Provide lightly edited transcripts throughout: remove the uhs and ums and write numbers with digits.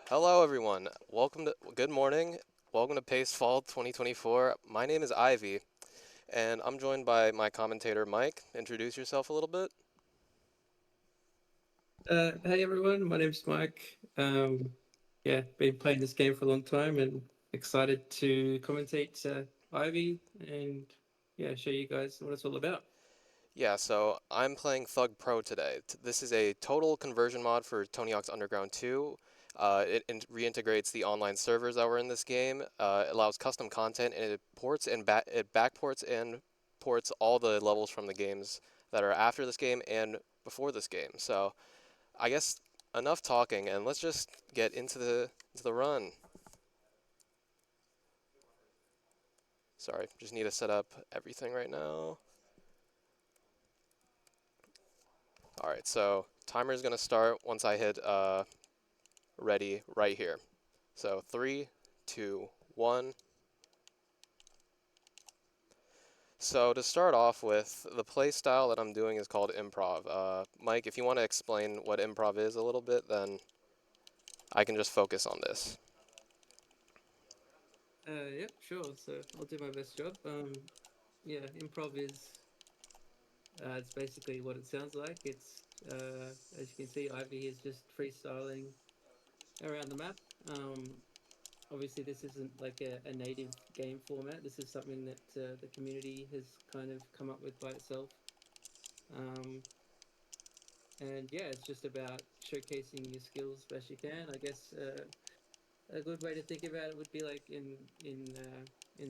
Hello everyone. Good morning. Welcome to Pace Fall 2024. My name is Ivy, and I'm joined by my commentator Mike. Introduce yourself a little bit. Hey everyone, my name's Mike. Yeah, been playing this game for a long time and excited to commentate Ivy and yeah, show you guys what it's all about. Yeah, so I'm playing Thug Pro today. This is a total conversion mod for Tony Hawk's Underground 2. It reintegrates the online servers that were in this game. It allows custom content, and it backports and ports all the levels from the games that are after this game and before this game. So I guess enough talking, and let's just get into the run. Sorry, just need to set up everything right now. All right, so timer is gonna start once I hit ready right here. So three, two, one. So to start off with, the play style that I'm doing is called improv. Mike, if you want to explain what improv is a little bit, then I can just focus on this. Yep, sure. So I'll do my best job. Yeah, improv is it's basically what it sounds like. It's as you can see, Ivy is just freestyling around the map. Obviously, this isn't like a native game format. This is something that the community has kind of come up with by itself. Um, and yeah, it's just about showcasing your skills best you can. I guess a good way to think about it would be like in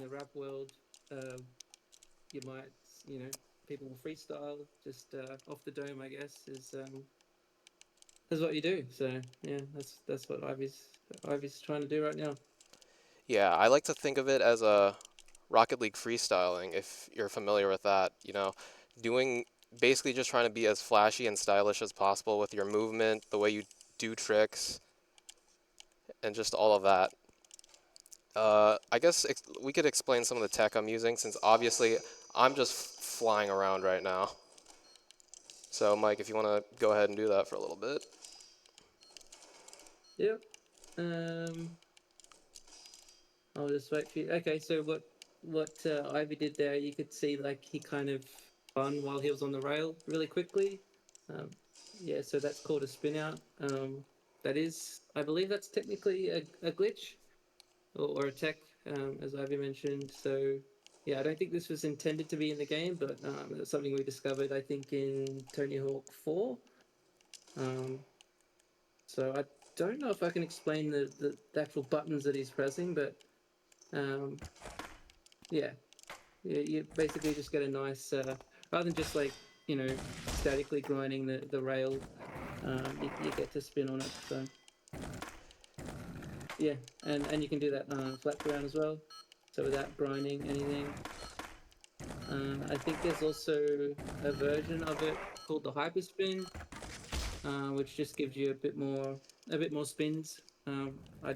the rap world, uh, you might you know people will freestyle just off the dome. I guess is what you do. So yeah, that's what Ivy's trying to do right now. Yeah, I like to think of it as a Rocket League freestyling, if you're familiar with that. Doing basically just trying to be as flashy and stylish as possible with your movement, the way you do tricks, and just all of that. I guess we could explain some of the tech I'm using since obviously I'm just flying around right now. So, Mike, if you want to go ahead and do that for a little bit. Yep. Um, I'll just wait for you. Okay, so what Ivy did there, you could see like he kind of spun while he was on the rail really quickly. Um, yeah, so that's called a spin out. That is, I believe that's technically a glitch or a tech, as Ivy mentioned. So yeah, I don't think this was intended to be in the game, but it's something we discovered, I think, in Tony Hawk 4. Um, so I don't know if I can explain the actual buttons that he's pressing, but um, yeah, you basically just get a nice rather than just like statically grinding the rail. You get to spin on it. So yeah, and you can do that flat ground as well. So without grinding anything. I think there's also a version of it called the hyperspin, which just gives you a bit more spins. I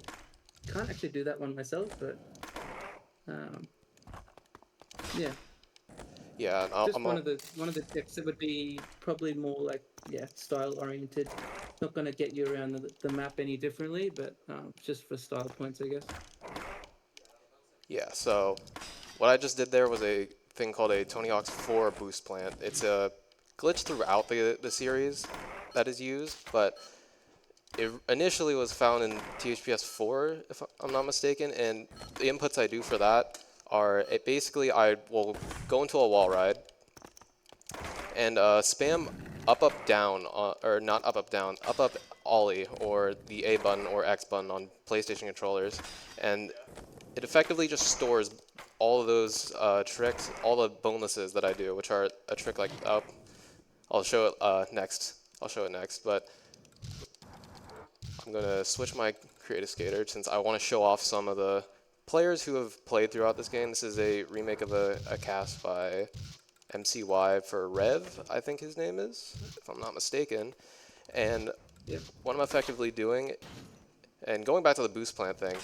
can't actually do that one myself, but um, yeah, Yeah, just one of the decks that would be probably more like style oriented. Not going to get you around the map any differently, but just for style points, I guess. yeah. So, what I just did there was a thing called a Tony Hawk's 4 boost plant. It's a glitch throughout the series that is used, but it initially was found in THPS 4, if I'm not mistaken, and the inputs I do for that are basically I will go into a wall ride and spam up down, or not up down, up ollie or the A button or X button on PlayStation controllers, and it effectively just stores all of those tricks, all the bonuses that I do, which are a trick like I'll show it next. I'll show it next, but I'm gonna switch my creative skater since I want to show off some of the players who have played throughout this game. This is a remake of a cast by MCY for Rev, I think his name is, if I'm not mistaken. And Yep. what I'm effectively doing, and going back to the boost plant thing,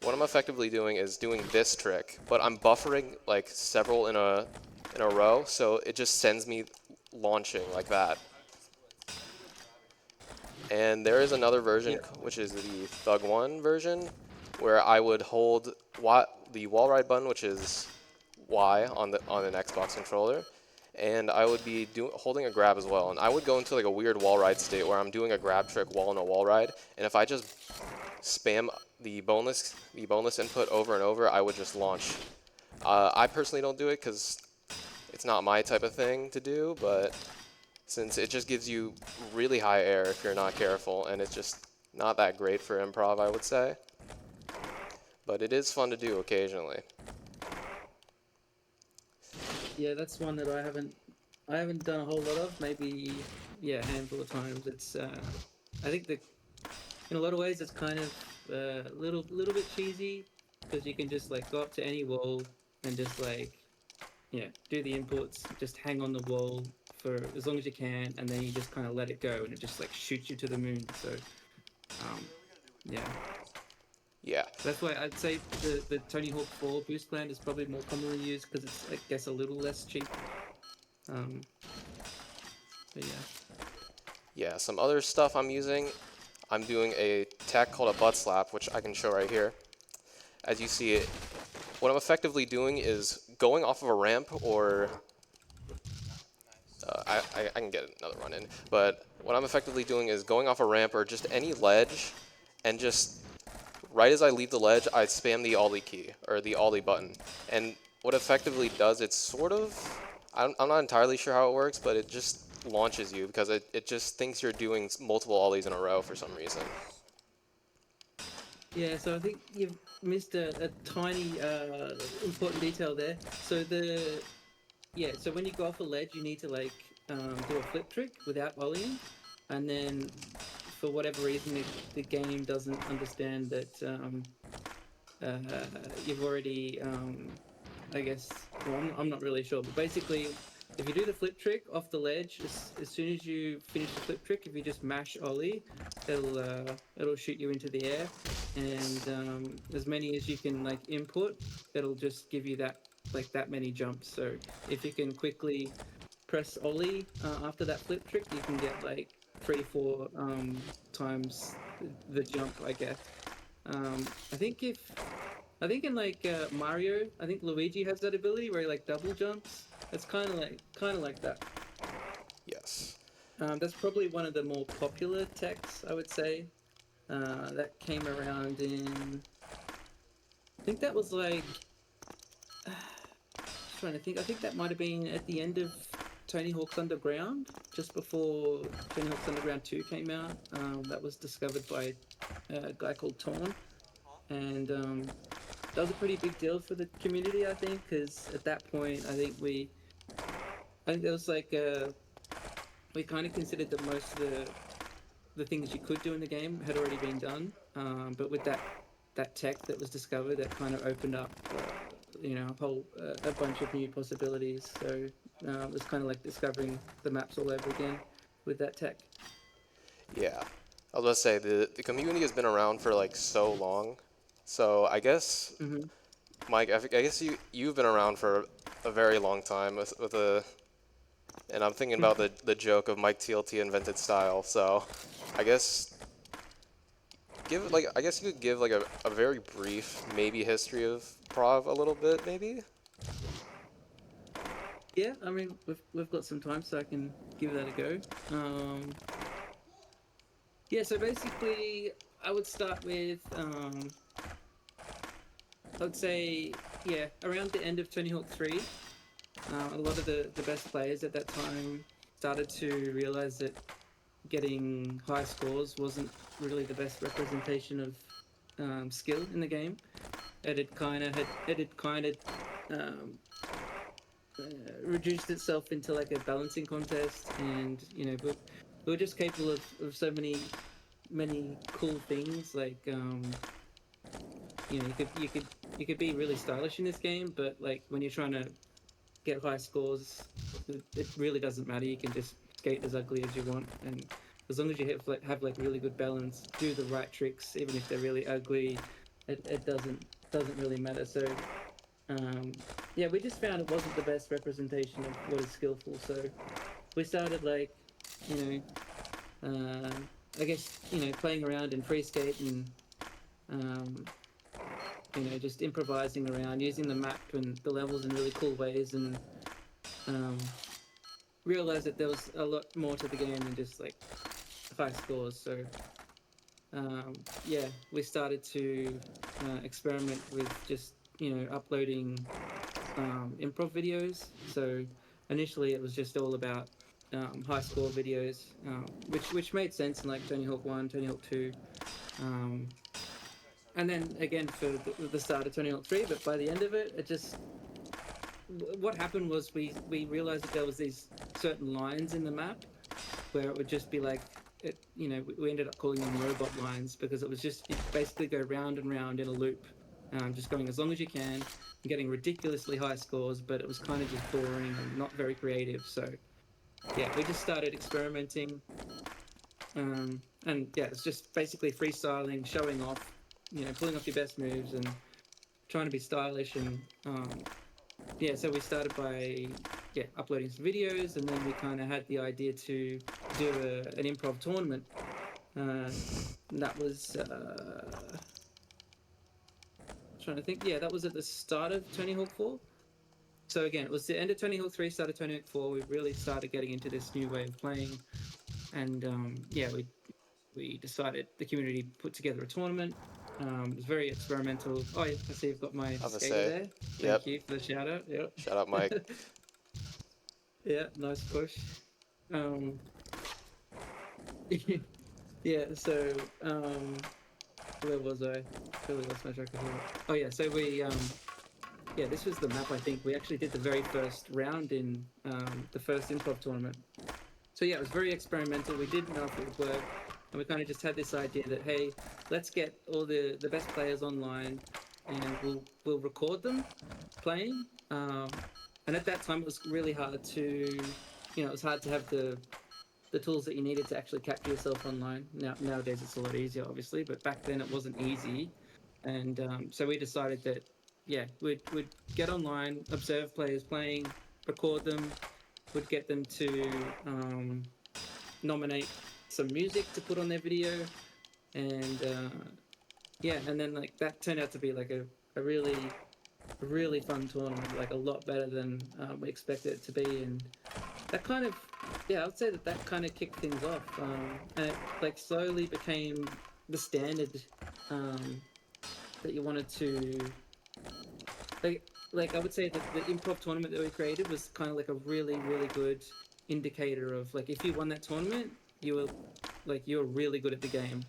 what I'm effectively doing is doing this trick, but I'm buffering like several in a row, so it just sends me launching like that. And there is another version, Yep. which is the Thug One version, where I would hold the wall ride button, which is Y on an Xbox controller, and I would be holding a grab as well. And I would go into like a weird wall ride state where I'm doing a grab trick while in a wall ride, and if I just spam the boneless input over and over, I would just launch. I personally don't do it because it's not my type of thing to do, but since it just gives you really high air if you're not careful, and it's just not that great for improv, I would say. But it is fun to do occasionally. Yeah, that's one that I haven't done a whole lot of. Maybe yeah, a handful of times. It's I think the in a lot of ways it's kind of little bit cheesy because you can just like go up to any wall and just like do the inputs, just hang on the wall for as long as you can, and then you just kind of let it go, and it just like shoots you to the moon. So um, yeah, Yeah, that's why I'd say the Tony Hawk 4 boost plan is probably more commonly used because it's I guess a little less cheap. Um, but yeah. yeah. Some other stuff I'm using, I'm doing a tech called a butt slap, which I can show right here. As you see it, what I'm effectively doing is going off of a ramp or I can get another run in, but what I'm effectively doing is going off a ramp or just any ledge, and just right as I leave the ledge, I spam the ollie key or the ollie button, and what effectively does, it's sort of, I'm not entirely sure how it works, but it just launches you because it just thinks you're doing multiple ollies in a row for some reason. Yeah, so I think you've missed a tiny important detail there. So so when you go off a ledge, you need to like do a flip trick without volleying, and then for whatever reason the game doesn't understand that uh, you've already I guess well, I'm not really sure, but basically if you do the flip trick off the ledge, as soon as you finish the flip trick, if you just mash ollie, it'll shoot you into the air, and as many as you can like input, it'll just give you that many jumps. So if you can quickly press ollie after that flip trick, you can get like 3 4 times the jump, I guess. I think if I think in like Mario, I think Luigi has that ability where he like double jumps. It's kind of like that. Yes. That's probably one of the more popular techs, I would say. That came around in. I think that was like. Trying to think. I think that might have been at the end of Tony Hawk's Underground, just before Tony Hawk's Underground 2 came out. That was discovered by a guy called Torn, and that was a pretty big deal for the community, I think, because at that point, I think there was like we kind of considered that most of the things you could do in the game had already been done, but with that tech that was discovered, that kind of opened up, a bunch of new possibilities. So it was kind of like discovering the maps all over again with that tech. Yeah. I was about to say the community has been around for like so long. So I guess Hmm. Mike, I guess you've been around for a very long time with a, and I'm thinking about the joke of Mike TLT invented style. So I guess I guess you could give like a very brief maybe history of Prov a little bit maybe. Yeah, I mean we've got some time, so I can give that a go. Yeah, so basically, I would start with, I would say, yeah, around the end of Tony Hawk 3, a lot of the best players at that time started to realize that getting high scores wasn't really the best representation of skill in the game. It had kind of um, reduced itself into like a balancing contest, and we were just capable of so many cool things like you could be really stylish in this game, but like when you're trying to get high scores, it really doesn't matter. You can just skate as ugly as you want, and as long as you have like really good balance, do the right tricks, even if they're really ugly, it doesn't really matter. So yeah, we just found it wasn't the best representation of what is skillful. So we started like you know I guess playing around in free skate and um, just improvising around, using the map and the levels in really cool ways, and um, realized that there was a lot more to the game than just like high scores. So yeah, we started to experiment with just uploading improv videos. So initially, it was just all about high score videos, which made sense in like Tony Hawk 1, Tony Hawk 2, um, and then again for the start of Tony Hawk 3. But by the end of it, it just what happened was we realized that there was these certain lines in the map where it would just be like we ended up calling them robot lines because it basically go round and round in a loop, just going as long as you can and getting ridiculously high scores, but it was kind of just boring and not very creative. So yeah, we just started experimenting, and yeah, it's just basically freestyling, showing off, pulling off your best moves and trying to be stylish. And yeah, so we started by uploading some videos, and then we kind of had the idea to do an improv tournament. That was trying to think. Yeah, that was at the start of Tony Hawk 4. So again, it was the end of Tony Hawk 3, start of Tony Hawk 4. We really started getting into this new way of playing, and yeah, we decided the community put together a tournament. It was very experimental. Oh, yeah, I see you've got my I was gonna skater say, there. yep. Thank you for the shout out. Shout out, Mike. Yep. Yeah, nice push. Um, yeah, so where was I? Really lost my track of thought. Oh yeah, so we yeah, this was the map. I think we actually did the very first round in the first improv tournament. So yeah, it was very experimental. We didn't know if it would work, and we kind of just had this idea that hey, let's get all the best players online, and we'll record them playing. And at that time, it was really hard to, it was hard to have the tools that you needed to actually capture yourself online. Nowadays, it's a lot easier, obviously, but back then it wasn't easy. And so we decided that, yeah, we'd get online, observe players playing, record them, would get them to nominate some music to put on their video, and yeah, and then like that turned out to be like a really fun tournament, like a lot better than we expected it to be, and that kind of yeah, I would say that kind of kicked things off, and it like slowly became the standard um, that you wanted to like. Like I would say that the improv tournament that we created was kind of like a really good indicator of like if you won that tournament, you were really good at the game.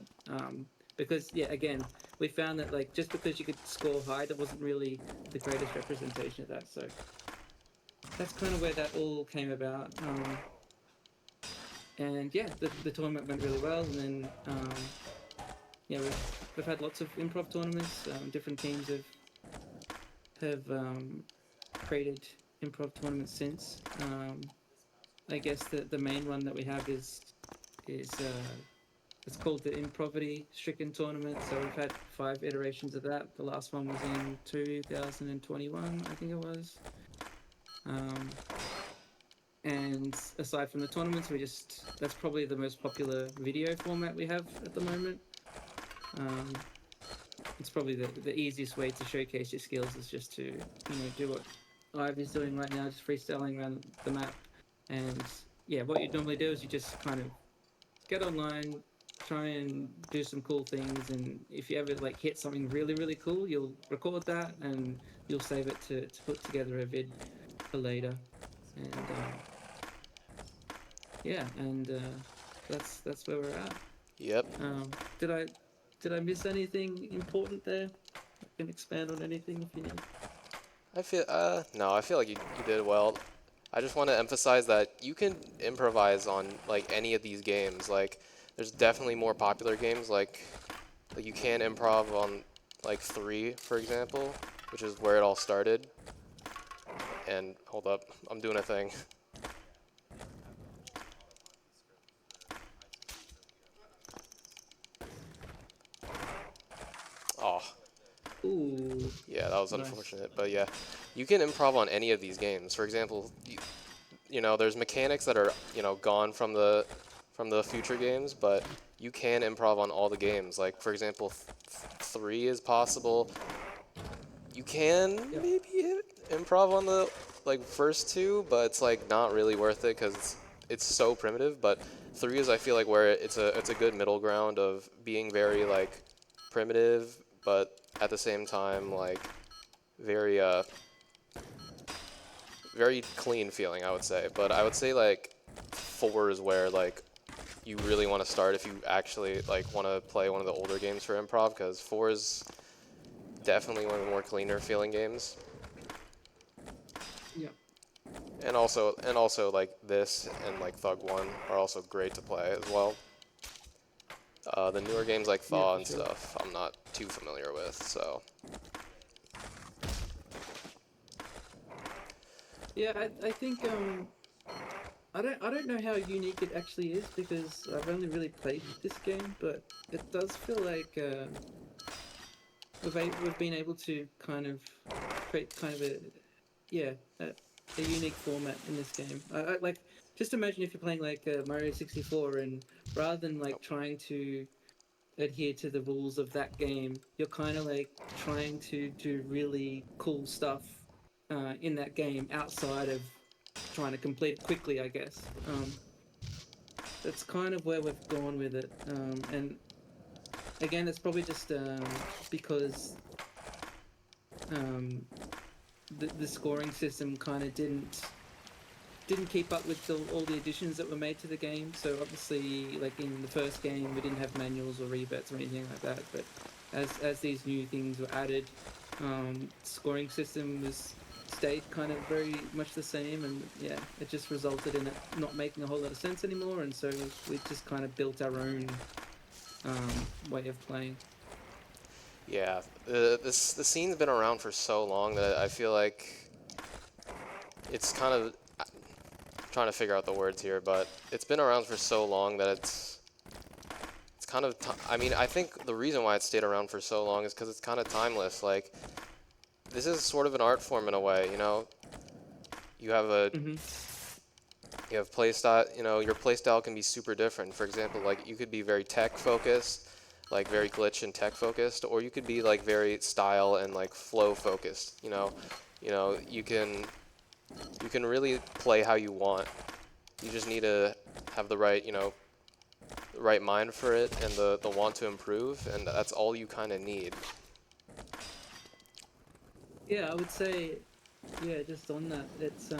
Because yeah, again, we found that like just because you could score high, that wasn't really the greatest representation of that. So that's kind of where that all came about. And yeah, the tournament went really well, and then yeah, we've had lots of improv tournaments. Different teams have created improv tournaments since. I guess the main one that we have is it's called the Improvity Stricken Tournament. So we've had 5 iterations of that. The last one was in 2021, I think it was. And aside from the tournaments, that's probably the most popular video format we have at the moment. It's probably the easiest way to showcase your skills is just to do what Ivy's doing right now, just freestyling around the map. And yeah, what you normally do is you just kind of get online, try and do some cool things, and if you ever like hit something really cool, you'll record that and you'll save it to put together a vid for later. And yeah, and that's where we're at. Yep. Did I miss anything important there? I can expand on anything if you need. I feel no, I feel like you did well. I just want to emphasize that you can improvise on like any of these games. Like there's definitely more popular games like you can improv on like 3, for example, which is where it all started. And hold up, I'm doing a thing. Oh, Ooh, yeah, that was nice. unfortunate. But yeah, you can improv on any of these games. For example, there's mechanics that are, gone from the future games, but you can improv on all the games. Like for example, 3 is possible. You can Yep. maybe improv on the like first 2, but it's like not really worth it because it's so primitive. But 3 is I feel like where it's a good middle ground of being very like primitive, but at the same time like very very clean feeling, I would say. But I would say like 4 is where like you really want to start if you actually like want to play one of the older games for improv, because 4 is definitely one of the more cleaner feeling games. Yep. And also like this and like Thug 1 are also great to play as well. The newer games like Yeah, Thaw for and sure. stuff, I'm not too familiar with, so Yeah, I think I don't know how unique it actually is because I've only really played this game, but it does feel like we've been able to kind of create kind of a yeah a unique format in this game. I like just imagine if you're playing like Mario 64 and rather than like trying to adhere to the rules of that game, you're kind of like trying to do really cool stuff in that game outside of trying to complete it quickly, I guess. That's kind of where we've gone with it. And again, it's probably just because um, the scoring system kind of didn't keep up with all the additions that were made to the game. So obviously, like in the first game, we didn't have manuals or rebets or anything like that. But as these new things were added, scoring system was stayed kind of very much the same, and yeah, it just resulted in it not making a whole lot of sense anymore. And so we just kind of built our own way of playing. yeah. The scene's been around for so long that I feel like it's kind of trying to figure out the words here, but it's been around for so long that it's kind of I mean, I think the reason why it stayed around for so long is because it's kind of timeless. Like this is sort of an art form in a way, you know. You have a Mm-hmm. you have play style, you know, your play style can be super different. For example, like you could be very tech focused, like very glitch and tech focused, or you could be like very style and like flow focused, you know. You can really play how you want. You just need to have the right, the right mind for it and the want to improve, and that's all you kind of need. Yeah, I would say, yeah, just on that, it's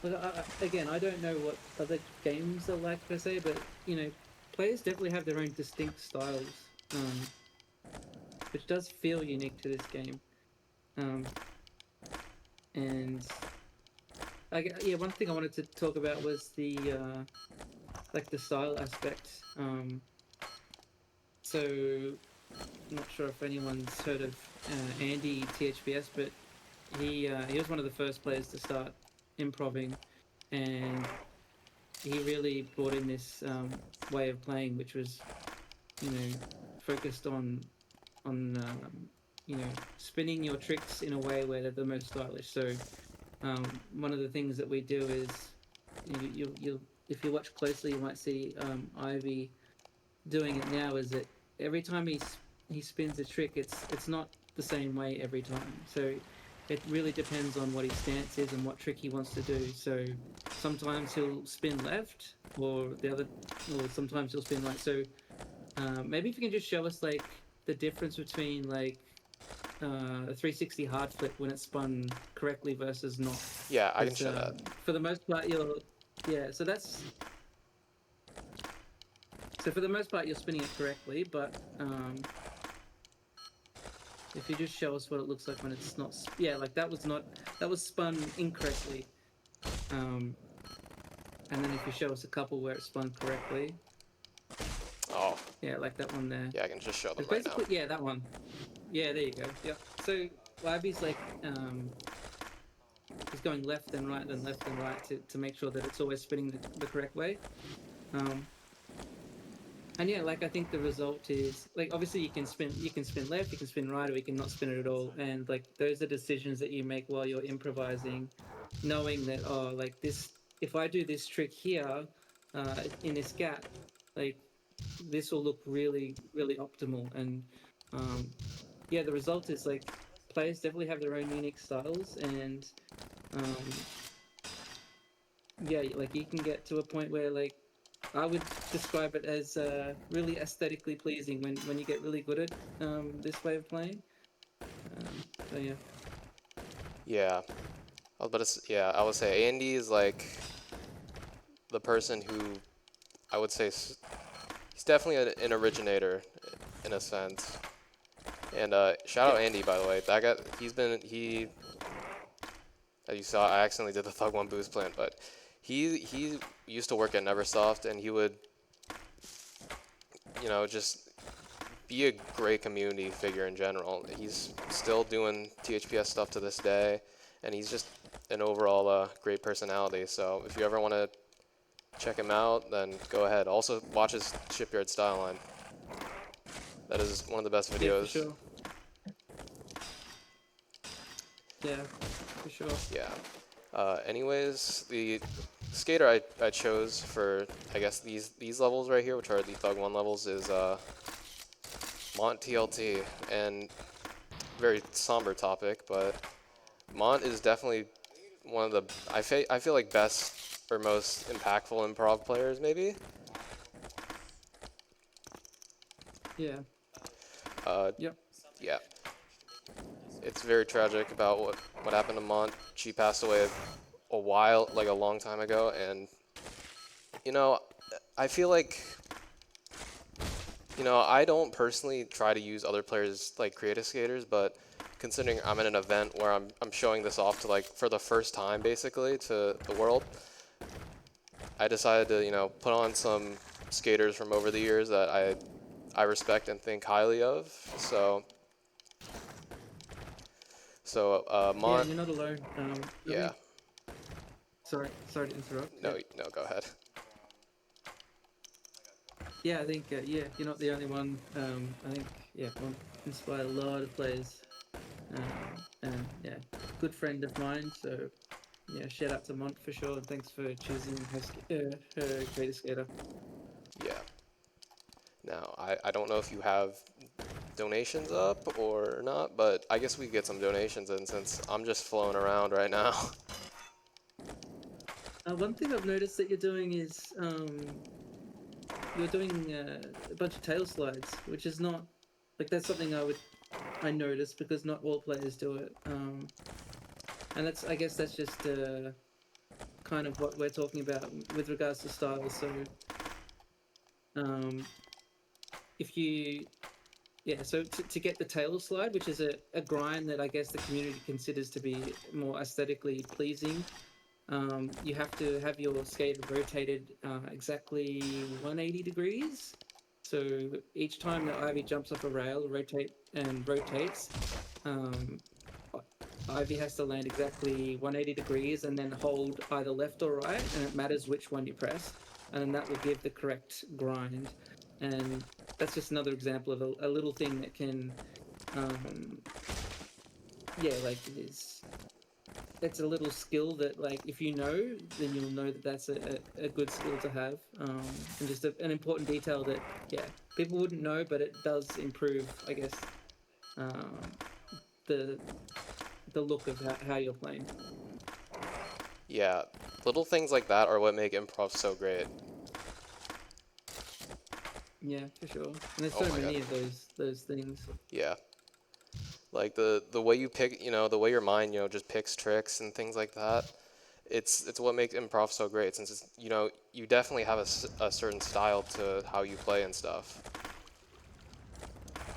But again, I don't know what other games are like per se, but players definitely have their own distinct styles, which does feel unique to this game. Um, and yeah, one thing I wanted to talk about was the like the style aspect. So I'm not sure if anyone's heard of Andy THBS, but he was one of the first players to start improving, and he really brought in this way of playing, which was you know focused on spinning your tricks in a way where they're the most stylish. So one of the things that we do is you if you watch closely, you might see Ivy doing it now. Is that every time he spins a trick, it's not the same way every time. So it really depends on what his stance is and what trick he wants to do. So sometimes he'll spin left, or sometimes he'll spin right. So maybe if you can just show us like the difference between like a 360 hard flip when it's spun correctly versus not, Yeah, I can because show that. for the most part you're yeah. So for the most part you're spinning it correctly, but if you just show us what it looks like when it's not, yeah, like that was spun incorrectly. Um, and then if you show us a couple where it's spun correctly, Oh, yeah, like that one there. yeah, I can just show them It's right now. basically yeah, that one. Yeah, there you go. Yep. So Wabi's like he's going left and right, then left and right to make sure that it's always spinning the correct way. Um, and yeah, like I think the result is like obviously you can spin left, you can spin right, or you can not spin it at all. And like those are decisions that you make while you're improvising, knowing that oh like this if I do this trick here in this gap, like this will look really, really optimal. And um, yeah, the result is like players definitely have their own unique styles, and um, yeah, like you can get to a point where like I would describe it as really aesthetically pleasing when you get really good at this way of playing. So yeah, Yeah, yeah, I would say Andy is like the person who I would say he's definitely an originator in a sense. And shout yeah, out Andy, by the way. That guy, he as you saw, I accidentally did the Thug One boost plant, but he used to work at Neversoft, and he would, just be a great community figure in general. He's still doing THPS stuff to this day, and he's just an overall great personality. So if you ever want to check him out, then go ahead. Also, watch his Shipyard Style line. That is one of the best yeah, for videos. sure. Yeah, for sure. Yeah. Anyways, the skater I chose for, I guess, these levels right here, which are the Thug 1 levels, is Mont TLT. And very somber topic, but Mont is definitely one of the, I feel like, best or most impactful improv players, maybe. Yeah, Uh, yep, yeah. It's very tragic about what happened to Mont. She passed away like a long time ago, and, you know, I feel like, I don't personally try to use other players like creative skaters, but considering I'm in an event where I'm showing this off to like for the first time basically to the world, I decided to, put on some skaters from over the years that I respect and think highly of. So yeah. Mont, And you're not alone. I yeah, think. Sorry to interrupt. no, Yeah, no, go ahead. yeah. I think yeah, you're not the only one. I think yeah, one inspired a lot of players. And yeah, good friend of mine. So yeah, shout out to Mont for sure, and thanks for choosing her creator skater. Yeah. Now, I don't know if you have donations up or not, but I guess we could get some donations in since I'm just flowing around right now. One thing I've noticed that you're doing is you're doing a bunch of tail slides, which is not like that's something I notice because not all players do it. And that's I guess that's just kind of what we're talking about with regards to style. So um, if you yeah, so to get the tail slide, which is a grind that I guess the community considers to be more aesthetically pleasing, you have to have your skater rotated exactly 180 degrees. So each time that Ivy jumps off a rail, rotates, um, Ivy has to land exactly 180 degrees and then hold either left or right, and it matters which one you press, and that will give the correct grind. And that's just another example of a little thing that can, um, yeah, like it's a little skill that like if you know then you'll know that that's a good skill to have, and just an important detail that yeah people wouldn't know but it does improve I guess um, the the look of how you're playing. Yeah, little things like that are what make improv so great. Yeah, for sure. And there's Oh so my god. many of those things. Yeah. Like the way you pick, the way your mind, just picks tricks and things like that. It's what makes improv so great since it's, you definitely have a certain style to how you play and stuff.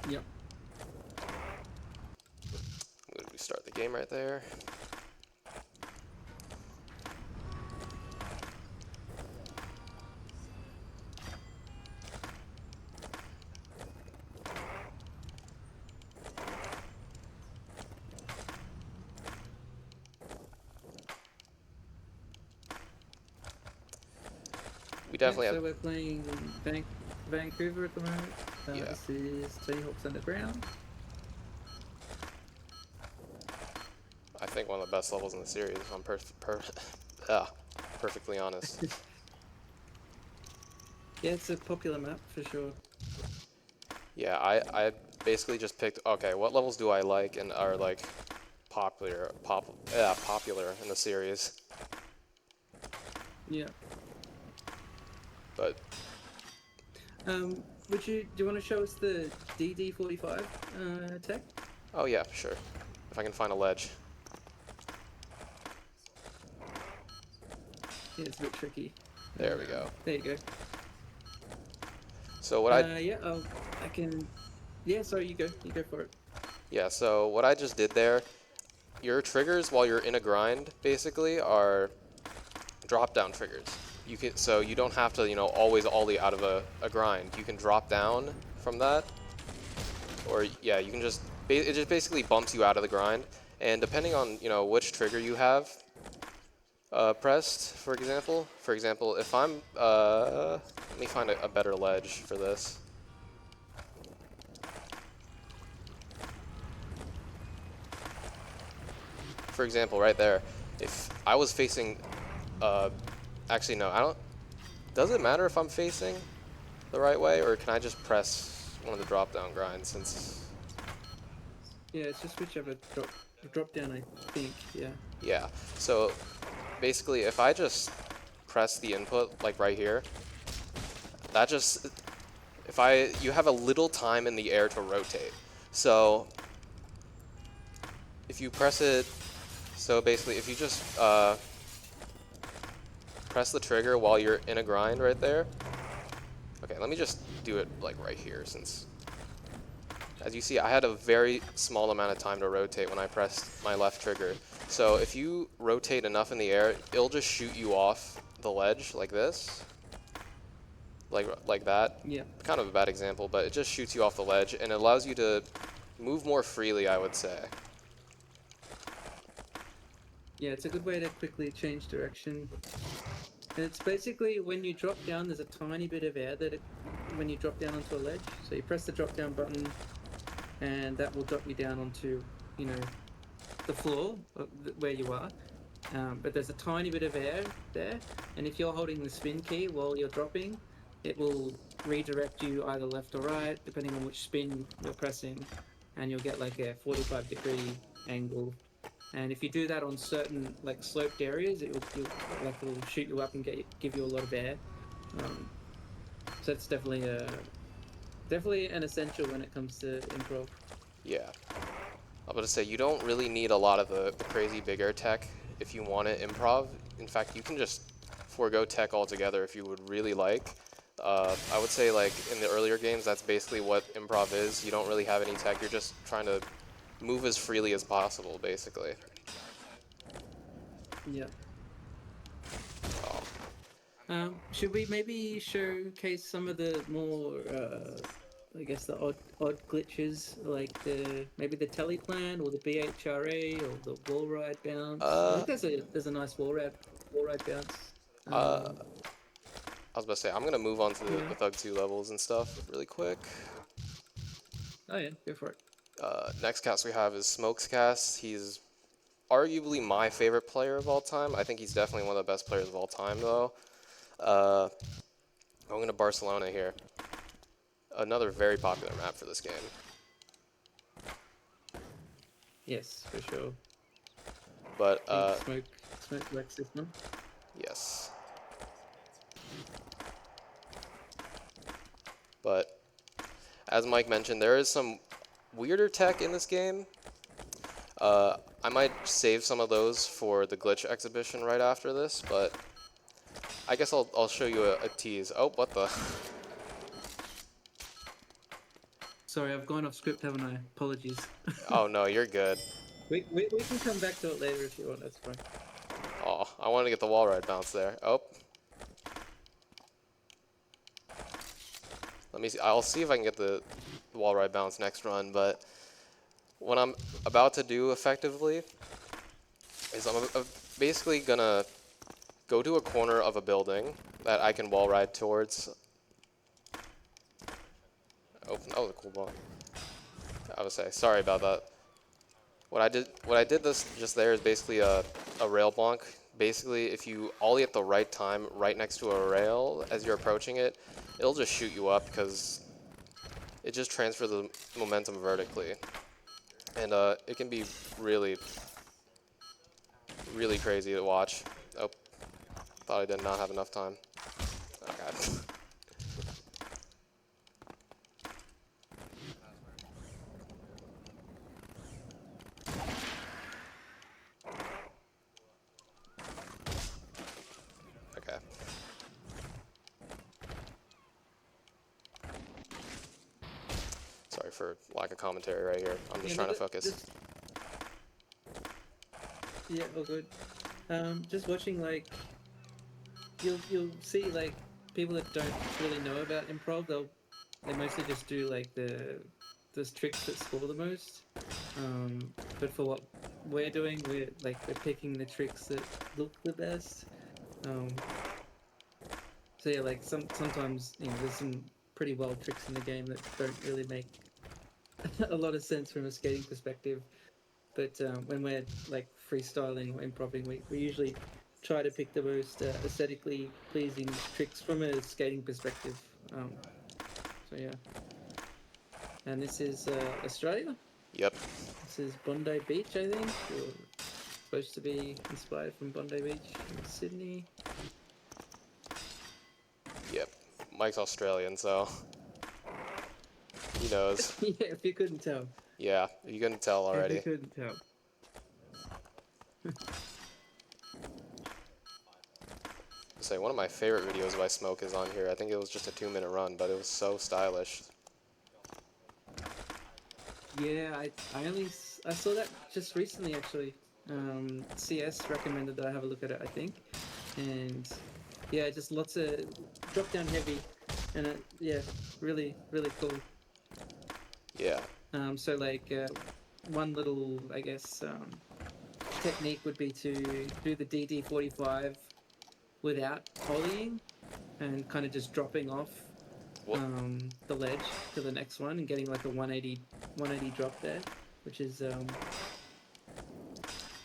Yep. We start the game right there. We Yep, definitely have, so we're playing Vancouver at the moment. yeah. This is Tony Hawk's Underground. I think one of the best levels in the series, if I'm yeah, perfectly honest. Yeah, it's a popular map for sure. Yeah, I basically just picked, okay, what levels do I like and are like popular in the series. Yeah. But Do you want to show us the DD45 tech? oh yeah, sure. If I can find a ledge. Yeah, it's a bit tricky. There we go. There you go. So what I Yeah, I can. Yeah, sorry, you go. You go for it. yeah, so what I just did there, your triggers while you're in a grind basically are drop down triggers. You can so you don't have to, always ollie out of a grind. You can drop down from that, or yeah, you can just it just basically bumps you out of the grind. And depending on which trigger you have pressed, for example, if I'm let me find a better ledge for this. For example, right there, if I was facing, uh, actually no, I don't. Does it matter if I'm facing the right way, or can I just press one of the drop down grinds since? Yeah, it's just whichever drop down. I think. Yeah. Yeah. So basically, if I just press the input like right here, that just you have a little time in the air to rotate. So if you press it, so basically if you just press the trigger while you're in a grind right there. Okay, let me just do it like right here since, as you see, I had a very small amount of time to rotate when I pressed my left trigger. So if you rotate enough in the air, it'll just shoot you off the ledge like this. Like that. Yeah. Kind of a bad example, but it just shoots you off the ledge and it allows you to move more freely, I would say. Yeah, it's a good way to quickly change direction. And it's basically when you drop down, there's a tiny bit of air when you drop down onto a ledge. So you press the drop down button, and that will drop you down onto, you know, the floor where you are. But there's a tiny bit of air there, and if you're holding the spin key while you're dropping, it will redirect you either left or right, depending on which spin you're pressing, and you'll get like a 45-degree angle. And if you do that on certain like sloped areas, it'll shoot you up and give you a lot of air. Um, so it's definitely an essential when it comes to improv. Yeah. I'm going to say you don't really need a lot of the crazy big air tech if you want it improv. In fact, you can just forego tech altogether if you would really like. I would say like in the earlier games, that's basically what improv is. You don't really have any tech. You're just trying to move as freely as possible, basically. Yeah. Oh. Should we maybe showcase some of the more, I guess, the odd glitches, like maybe the teleplan or the BHRA or the wall ride bounce? I Uh, think there's a nice wall ride bounce. uh, I was about to say, I'm going to move on to Yeah. the Thug 2 levels and stuff really quick. Oh yeah, go for it. Next cast we have is Smokes cast. He's arguably my favorite player of all time. I think he's definitely one of the best players of all time, though. Uh, Going to Barcelona here. Another very popular map for this game. Yes, for sure. But, I think smoke likes this one. yes. But, as Mike mentioned, there is some weirder tech in this game. I might save some of those for the glitch exhibition right after this, but I guess I'll show you a tease. Oh, what the? Sorry, I've gone off script, haven't I? Apologies. Oh no, you're good. We can come back to it later if you want. That's fine. Oh, I wanted to get the wall ride bounce there. Oh. Let me see. I'll see if I can get the wall ride bounce next run, but what I'm about to do effectively is I'm basically gonna go to a corner of a building that I can wall ride towards. Oh, that was a cool ball. I would say, sorry about that. What I did this just there is basically a rail bonk. Basically, if you ollie at the right time, right next to a rail as you're approaching it, it'll just shoot you up because it just transfers the momentum vertically, and it can be really, really crazy to watch. Oh, thought I did not have enough time. Oh god. Okay. Sorry for lack of commentary right here. I'm just Yeah, trying no, to focus. yeah, all good. Just watching like you'll see like people that don't really know about improv, they mostly just do like those tricks that score the most. But for what we're doing, we're picking the tricks that look the best. Um, so yeah, like sometimes there's some pretty wild tricks in the game that don't really make a lot of sense from a skating perspective. But when we're like freestyling or improvising, we usually try to pick the most aesthetically pleasing tricks from a skating perspective. Um, so yeah, and this is Australia. Yep. This is Bondi Beach, I think. Or supposed to be inspired from Bondi Beach in Sydney. Yep. Mike's Australian, so he knows. Yeah, if you couldn't tell. Yeah, you can tell If you already. couldn't tell. Say one of my favorite videos by Smoke is on here. I think it was just a 2-minute run, but it was so stylish. Yeah, I saw that just recently actually. CS recommended that I have a look at it, I think, and yeah, just lots of drop down heavy, and yeah, really cool. Yeah. So like one little I guess technique would be to do the DD45 without volleying and kind of just dropping off What? the ledge to the next one and getting like a 180 drop there, which is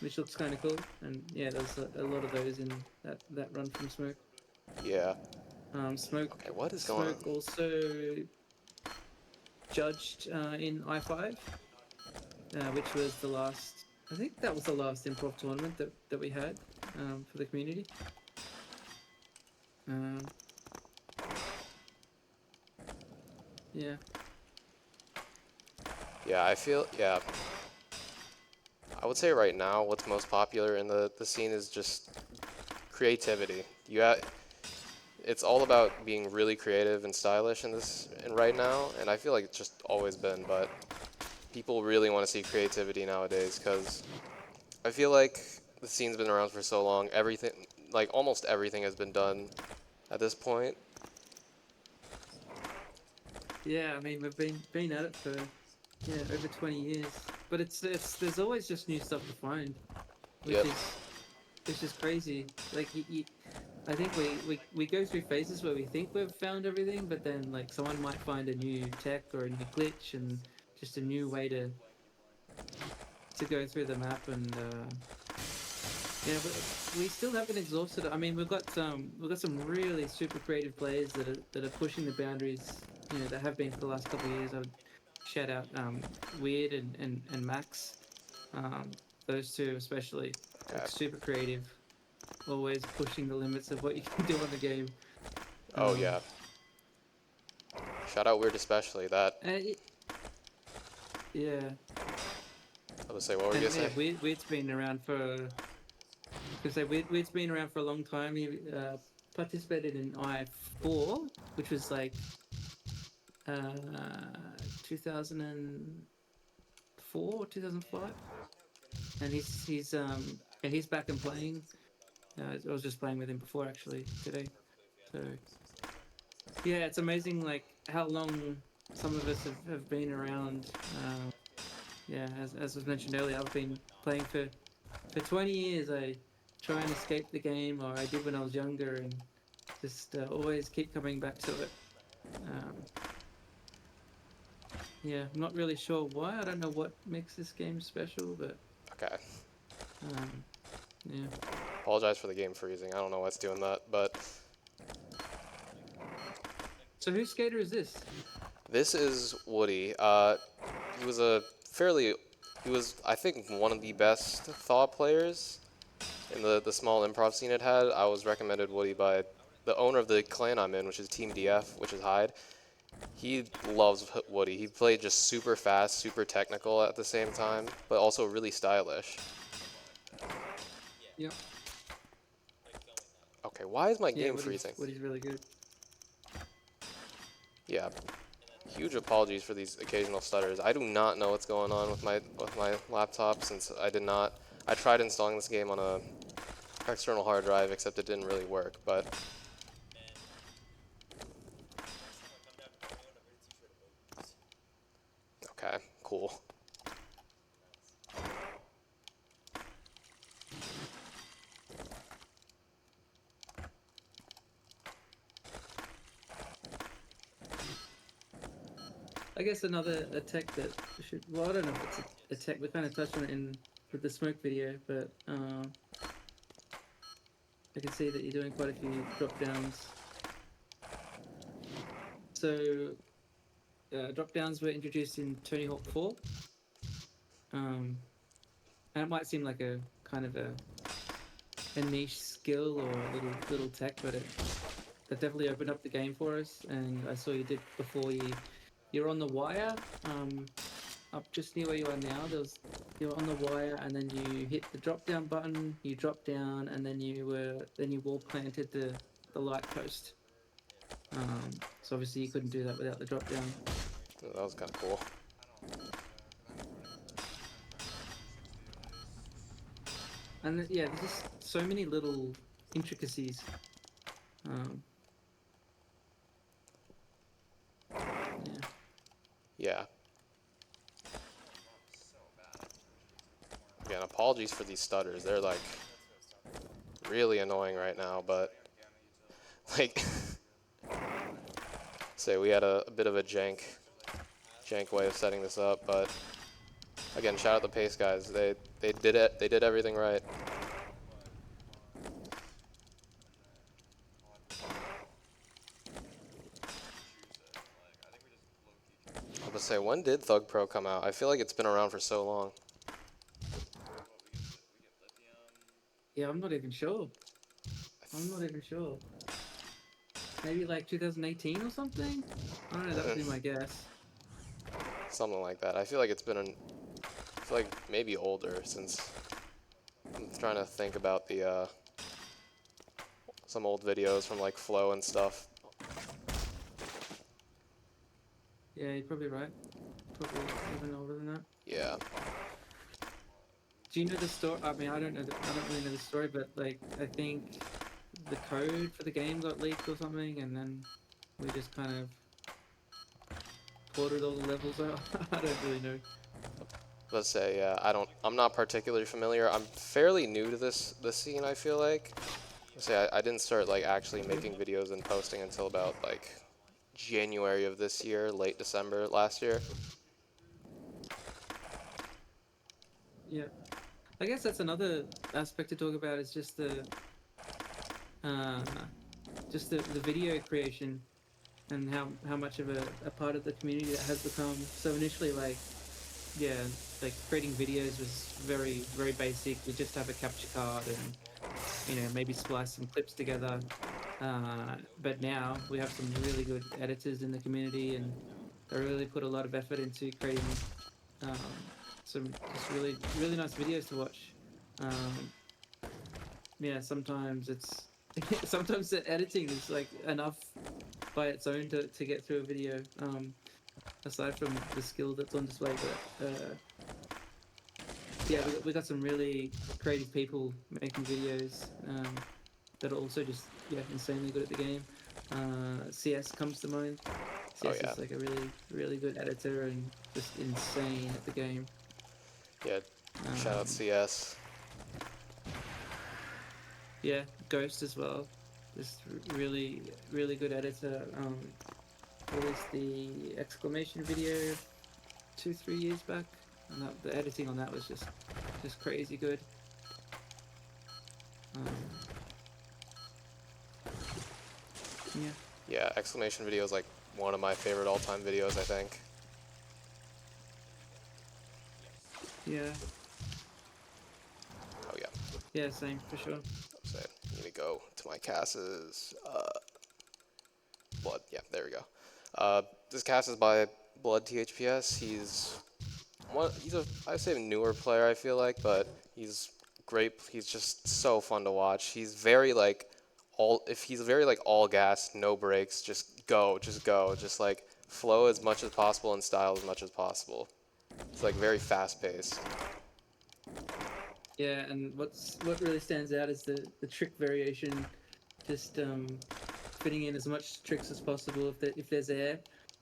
which looks kind of cool. And yeah, there's a lot of those in that run from Smoke. Yeah. Smoke Okay, what is going on? also judged in i5, which was the last. I think that was the last improv tournament that we had for the community. Um, yeah, Yeah, I feel, yeah. I would say right now what's most popular in the scene is just creativity. It's all about being really creative and stylish in this and right now, and I feel like it's just always been, but people really want to see creativity nowadays because I feel like the scene's been around for so long. Everything, like almost everything, has been done at this point. yeah. I mean, we've been at it for over 20 years, but it's there's always just new stuff to find, which Yep. is crazy. Like I think we go through phases where we think we've found everything, but then like someone might find a new tech or a new glitch and just a new way to go through the map and yeah, but we still haven't exhausted it. I mean, we've got some really super creative players that are pushing the boundaries. That have been for the last couple of years. I would shout out Weird and Max. Those two especially, Okay. like super creative, always pushing the limits of what you can do on the game. Oh yeah. Shout out Weird especially. That And yeah, I would say. What were you and gonna yeah, say? Weird's been around for. Because Weird's been around for a long time. He participated in I4, which was like 2004 or 2005, and he's back and playing. I was just playing with him before actually today. So yeah, it's amazing like how long some of us have been around. Yeah, as was mentioned earlier, I've been playing for 20 years. I try and escape the game, or I did when I was younger, and just always keep coming back to it. Um, yeah, I'm not really sure why. I don't know what makes this game special, but Okay. um, yeah. Apologize for the game freezing. I don't know what's doing that, but So whose skater is this? This is Woody. He was he was, I think, one of the best Thaw players in the small improv scene it had. I was recommended Woody by the owner of the clan I'm in, which is Team DF, which is Hyde. He loves Woody. He played just super fast, super technical at the same time, but also really stylish. Yep. Okay, why is my Yeah, game freezing? Woody's really good. Yeah, huge apologies for these occasional stutters. I do not know what's going on with my laptop since I tried installing this game on a external hard drive, except it didn't really work. But okay, cool. I guess another a tech that should. Well, I don't know if it's a tech. We kind of touched on it in with the smoke video, but I can see that you're doing quite a few drop downs. So drop downs were introduced in Tony Hawk 4. And it might seem like a kind of a niche skill or a little tech, but it definitely opened up the game for us. And I saw you did before you're on the wire, up just near where you are now. You're on the wire, and then you hit the drop down button. You drop down, and then you wall planted the light post. So obviously you couldn't do that without the drop down. That was kind of cool. And yeah, there's just so many little intricacies. Yeah. Yeah. Again, apologies for these stutters. They're like really annoying right now, but like say we had a bit of a jank way of setting this up, but again, shout out the Pace guys. They did it. They did everything right. I was gonna say, when did Thug Pro come out? I feel like it's been around for so long. Yeah, I'm not even sure. Maybe like 2018 or something? I don't know, that would be my guess. Something like that. I feel like I feel like maybe older, since I'm trying to think about the some old videos from like Flow and stuff. Yeah, you're probably right. Probably even older than that. Yeah. Do you know the story? I mean, I don't really know the story, but like, I think the code for the game got leaked or something, and then we just kind of ported all the levels out. I don't really know. Let's say, yeah, I'm not particularly familiar. I'm fairly new to this scene, I feel like. Let's say I didn't start like actually making videos and posting until about like January of this year, late December last year. Yeah, I guess that's another aspect to talk about is uh, just the video creation and how much of a part of the community that has become. So initially, like, yeah, like creating videos was very basic. We just have a capture card and maybe splice some clips together. But now we have some really good editors in the community, and they really put a lot of effort into creating um, some just really nice videos to watch. Um, yeah, sometimes it's sometimes the editing is like enough by its own to get through a video. Aside from the skill that's on display, but yeah, we got some really creative people making videos that are also just insanely good at the game. CS comes to mind. Oh CS yeah. is like a really good editor and just insane at the game. Yeah. Shout out CS. Yeah, Ghost as well. Just really good editor. Released the exclamation video 2-3 years back, and the editing on that was just crazy good. Yeah. Yeah, exclamation video is like one of my favorite all-time videos, I think. Yeah, Oh yeah, yeah, same for sure. so I need to go to my Cass's Blood. Yeah, there we go. This Cass is by Blood THPS. He's a I say newer player, I feel like, but he's great. He's just so fun to watch. He's very like he's very like all gas, no brakes, just go, just like flow as much as possible and style as much as possible. It's like very fast paced. Yeah, and what really stands out is the trick variation, just fitting in as much tricks as possible. If there's air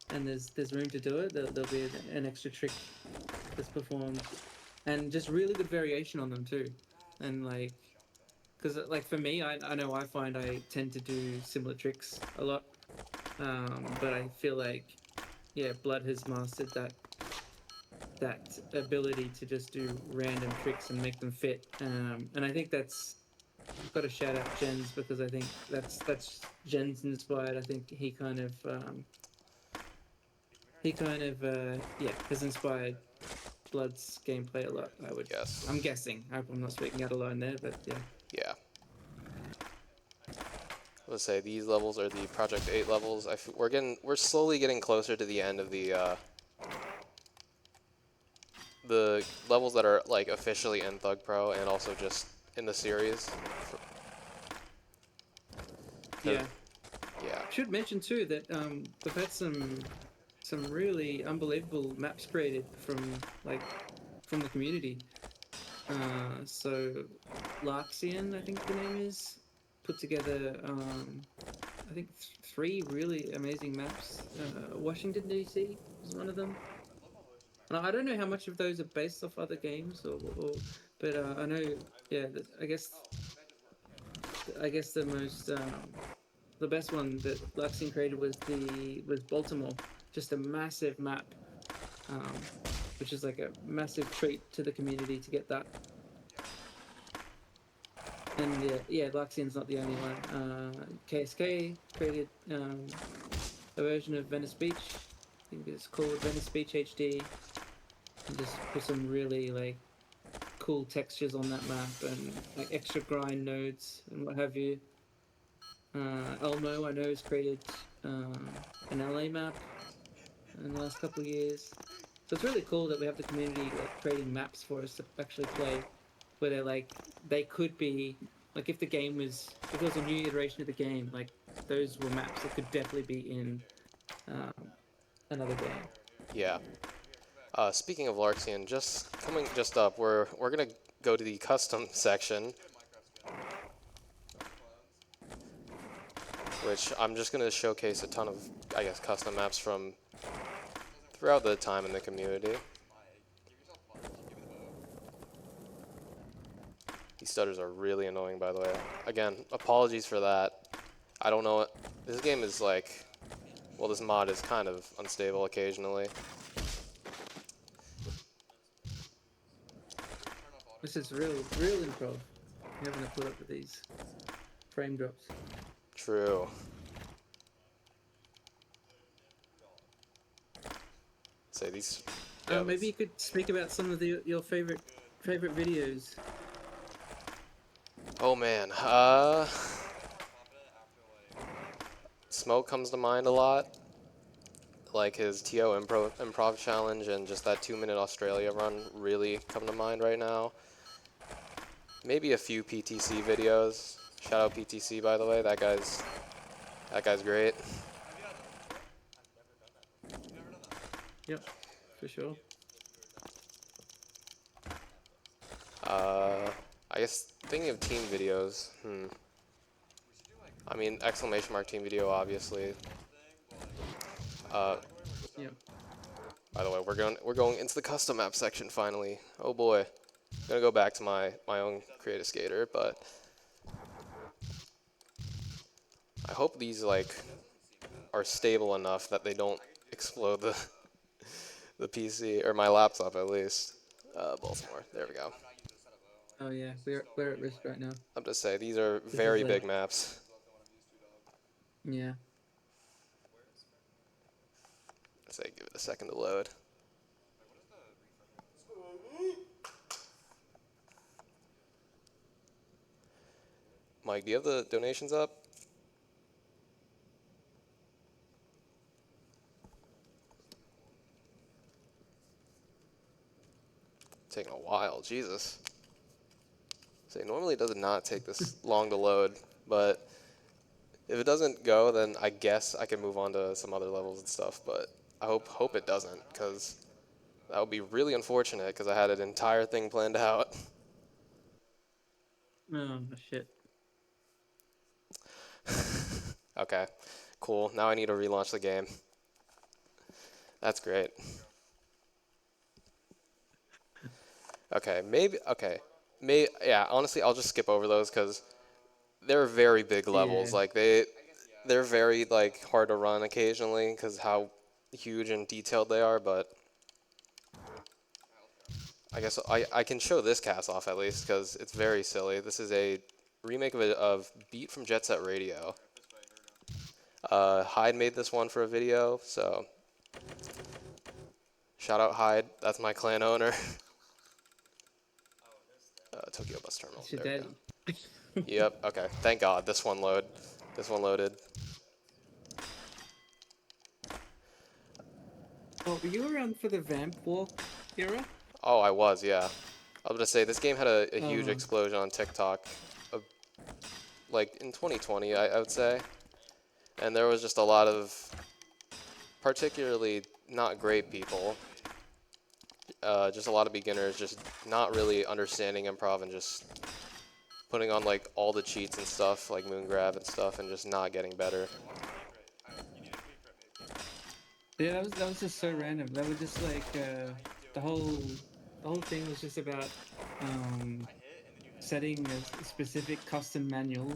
and there's room to do it, there'll be an extra trick that's performed, and just really good variation on them too. And like, because like for me, I know I find I tend to do similar tricks a lot, but I feel like yeah, Blood has mastered that ability to just do random tricks and make them fit. And I think that's got to shout out Jens, because I think that's Jens inspired. I think he kind of yeah, has inspired Blood's gameplay a lot. Yes. I'm guessing. I hope I'm not speaking out alone there, but yeah. Yeah. Let's say these levels are the Project 8 levels. We're slowly getting closer to the end of the levels that are like officially in Thug Pro and also just in the series. Yeah. Yeah, Should mention too that we've had some really unbelievable maps created from the community. So ivyl8in, I think the name is, put together I think three really amazing maps. Washington DC was one of them. And I don't know how much of those are based off other games, but I know, yeah. I guess the best one that ivyl8in created was Baltimore, just a massive map, um, which is like a massive treat to the community to get that. And yeah, ivyl8in's not the only one. KSK created a version of Venice Beach. I think it's called Venice Beach HD, and just put some really like cool textures on that map and like extra grind nodes and what have you. Elmo, I know, has created an LA map in the last couple of years. So it's really cool that we have the community like creating maps for us to actually play, where they're like they could be like if there was a new iteration of the game, like those were maps that could definitely be in um, another game. yeah. Speaking of Larxian, just coming just up, we're gonna go to the custom section, which I'm just gonna showcase a ton of, I guess, custom maps from throughout the time in the community. These stutters are really annoying, by the way. Again, apologies for that. I don't know. This game is like, well, this mod is kind of unstable occasionally. This is real improv. You're having to put up with these frame drops. True. Say these. Yeah. Maybe you could speak about some of your favorite videos. Oh man. Smoke comes to mind a lot. Like his TO improv challenge and just that 2 minute Australia run really come to mind right now. Maybe a few PTC videos. Shout out PTC, by the way. That guy's great. Yep, for sure. Uh, I guess thinking of team videos. I mean, exclamation mark team video, obviously. Uh, Yep. by the way, we're going into the custom map section finally. Oh boy, I'm gonna go back to my own create a skater, but I hope these like are stable enough that they don't explode the PC or my laptop at least. Baltimore, there we go. Oh yeah, we're at risk right now. I'm just saying these are This is very big like maps. yeah. Say, give it a second to load. Mike, do you have the donations up? Taking a while, Jesus. Say, normally it does not take this long to load, but if it doesn't go, then I guess I can move on to some other levels and stuff, but I hope it doesn't, because that would be really unfortunate, because I had an entire thing planned out. Oh shit. Okay, cool. Now I need to relaunch the game. That's great. Okay, maybe, okay. Yeah, honestly, I'll just skip over those, because they're very big levels. Yeah. Like, they're very, like, hard to run occasionally, because how huge and detailed they are, but I guess I can show this cast off at least because it's very silly. This is a remake of Beat from Jet Set Radio. Hyde made this one for a video, so shout out Hyde. That's my clan owner. Tokyo Bus Terminal. It's your There we go. daddy. Yep. Okay. Thank God this one loaded. This one loaded. Oh, were you around for the Vamp Walk era? Oh, I was. Yeah. I was gonna say this game had a huge Oh, explosion on TikTok, of, like in 2020, I would say, and there was just a lot of particularly not great people. Just a lot of beginners just not really understanding improv and just putting on like all the cheats and stuff like moon grab and stuff and just not getting better. yeah, that was just so random. That was just like the whole thing was just about um setting a specific custom manual,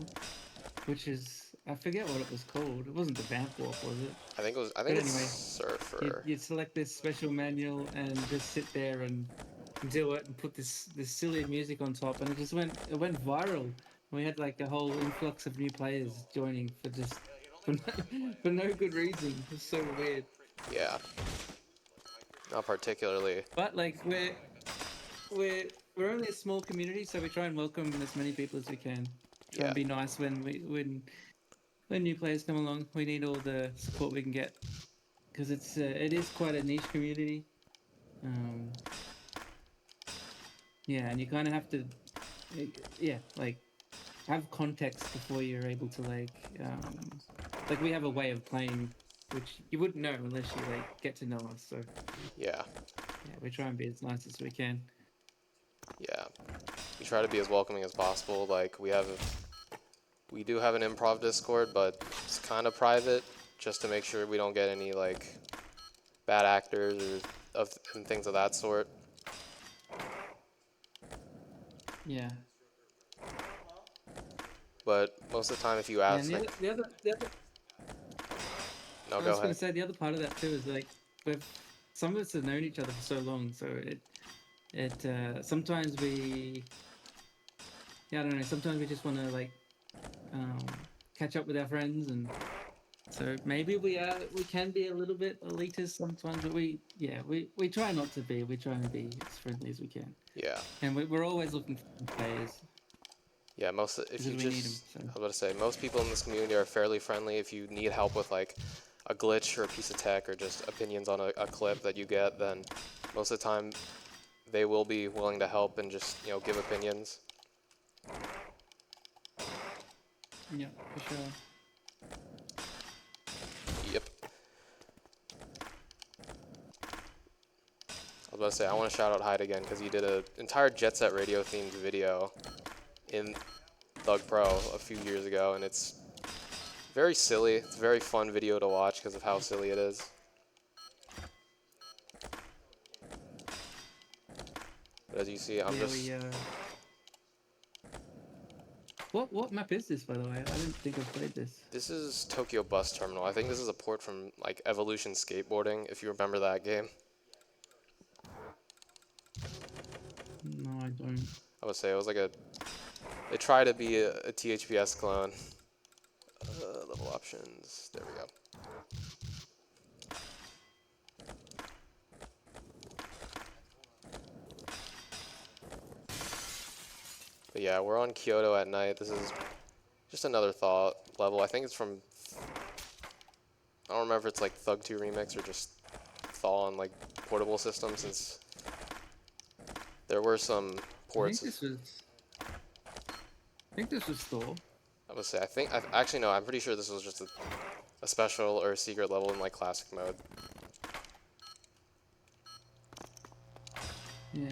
which is I forget what it was called. It wasn't the Vamp Walk, was it? I But think it's anyway, Surfer. you'd select this special manual and just sit there and do it and put this silly music on top, and it went viral. We had like a whole influx of new players joining for just for for no good reason. It was so weird. Yeah, not particularly. But like we're we're only a small community, so we try and welcome as many people as we can. Try Yeah. and be nice when new players come along. We need all the support we can get because it is quite a niche community. Um, yeah, and you kind of have to, yeah, like have context before you're able to like we have a way of playing which you wouldn't know unless you like get to know us. So Yeah. yeah, we try and be as nice as we can. Yeah. We try to be as welcoming as possible. Like we do have an improv Discord, but it's kind of private just to make sure we don't get any like bad actors and things of that sort. Yeah, But most of the time, if you yeah, and ask, like, the other no, I go was going ahead. to say the other part of that too is like we've some of us have known each other for so long, so sometimes we yeah I don't know sometimes we just want to like um, catch up with our friends, and so maybe we can be a little bit elitist sometimes, but we try not to be. We try and be as friendly as we can, Yeah, and we're always looking for players yeah. If you because we need them. just, So I was about to say, most people in this community are fairly friendly. If you need help with like a glitch or a piece of tech or just opinions on a clip that you get, then most of the time they will be willing to help and just give opinions. yeah, for sure. Yep. I was about to say, I want to shout out Hyde again because he did an entire Jet Set Radio themed video in Thug Pro a few years ago, and it's very silly. It's a very fun video to watch because of how silly it is. But as you see, I'm Yeah, just... what map is this, by the way? I didn't think I've played this. This is Tokyo Bus Terminal. I think this is a port from like Evolution Skateboarding, if you remember that game. No, I don't. I would say it was like they try to be a THPS clone. Level options. There we go. But yeah, we're on Kyoto at night. This is just another Thaw level. I think it's from, I don't remember if it's like Thug 2 Remix or just Thaw on like portable system, since there were some I think ports. this was. I think this was Thor. I would say, actually no, I'm pretty sure this was just a special or a secret level in like classic mode. Yeah.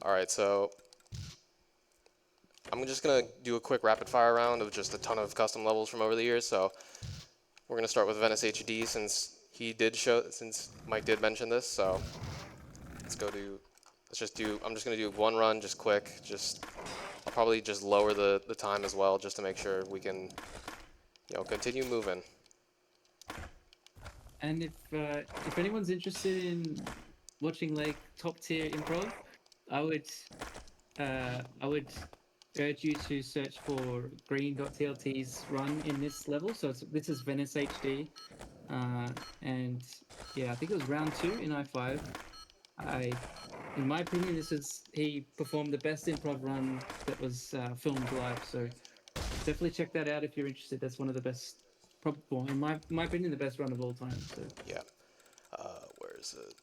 Alright, so I'm just gonna do a quick rapid fire round of just a ton of custom levels from over the years. So we're gonna start with Venice HD since since Mike did mention this. So let's just do, I'm just gonna do one run, just quick. I'll probably just lower the time as well, just to make sure we can, continue moving. And if anyone's interested in watching like top tier improv, I would urge you to search for green.tlt's run in this level. So this is Venice HD, and yeah, I think it was round 2 in I5. In my opinion, he performed the best improv run that was filmed live. So definitely check that out if you're interested. That's one of the best, probably in my opinion, the best run of all time. So Yeah. Where is it?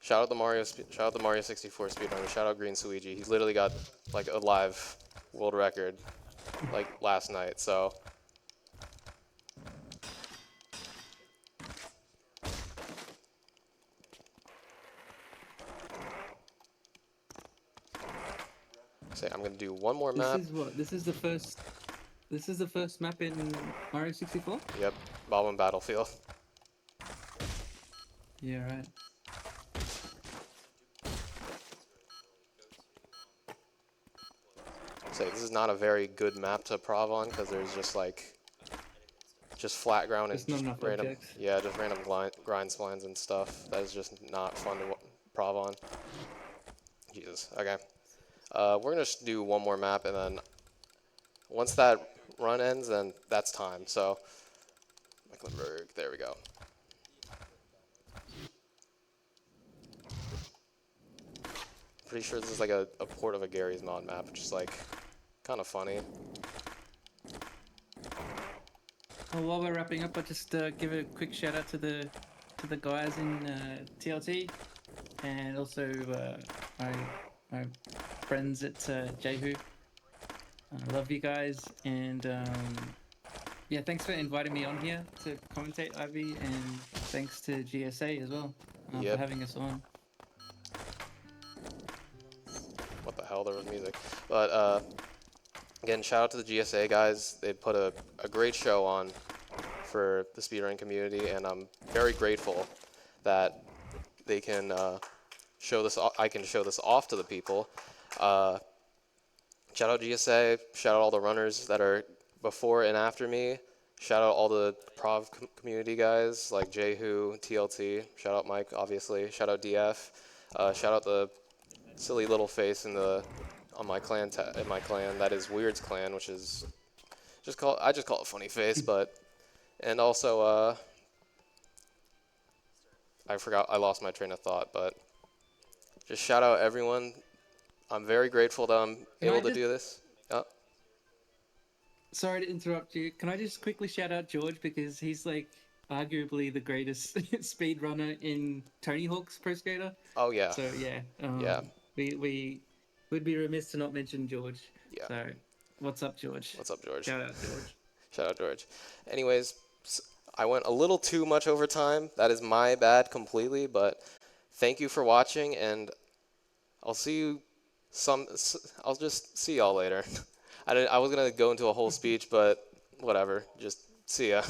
Shout out the Mario 64 speedrunner. Shout out Green Suigi. He literally got like a live world record like last night. So I'm gonna do one more map. this is the first. This is the first map in Mario 64? Yep, Bob Battlefield. Yeah, right. This is not a very good map to prov on because there's just flat ground and There's not enough random, objects. yeah, just random grind splines and stuff. That is just not fun to prov on. Jesus. Okay. We're gonna just do one more map, and then once that run ends, then that's time. So Mecklenburg, there we go. Pretty sure this is like a port of a Gary's Mod map, which is like kind of funny. Well, while we're wrapping up, I'll just give a quick shout out to the guys in TLT, and also my friends at Jehu. I love you guys, and yeah, thanks for inviting me on here to commentate, Ivy, and thanks to GSA as well for having us on. What the hell, there was music. But again, shout out to the GSA guys. They put a great show on for the speedrun community, and I'm very grateful that they can show this. I can show this off to the people. Shout out GSA. Shout out all the runners that are before and after me. Shout out all the prov community guys like Jehu, TLT. Shout out Mike, obviously. Shout out DF. Shout out the silly little face in my clan that is Weird's clan, which is I just call it funny face, but and also I lost my train of thought, but just shout out everyone. I'm very grateful that I'm able to do this. Sorry to interrupt you. Can I just quickly shout out George, because he's like arguably the greatest speed runner in Tony Hawk's Pro Skater. Oh yeah. So yeah. Yeah. We would be remiss to not mention George. Yeah. So what's up, George? What's up, George? Shout out, George. Shout out, George. Anyways, I went a little too much over time. That is my bad completely, but thank you for watching, and I'll see you I'll just see y'all later. I was going to go into a whole speech, but whatever. Just see ya.